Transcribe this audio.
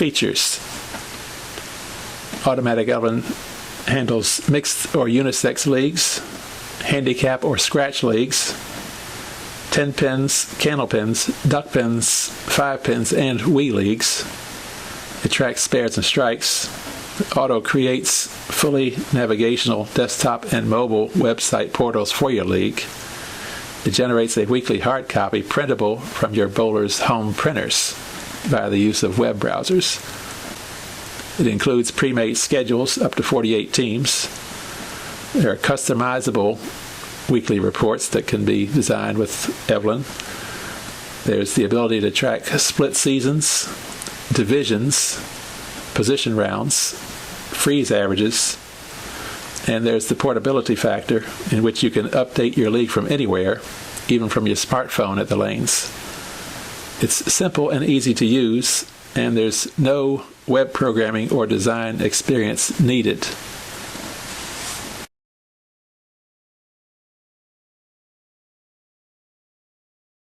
Features. Automatic Evelyn handles mixed or unisex leagues, handicap or scratch leagues, 10 pins, candle pins, duck pins, 5 pins, and Wii leagues. It tracks spares and strikes. Auto creates fully navigational desktop and mobile website portals for your league. It generates a weekly hard copy printable from your bowler's home printers via the use of web browsers. It includes pre-made schedules up to 48 teams. There are customizable weekly reports that can be designed with Evelyn. There's the ability to track split seasons, divisions, position rounds, freeze averages, and there's the portability factor in which you can update your league from anywhere, even from your smartphone at the lanes. It's simple and easy to use, and there's no web programming or design experience needed.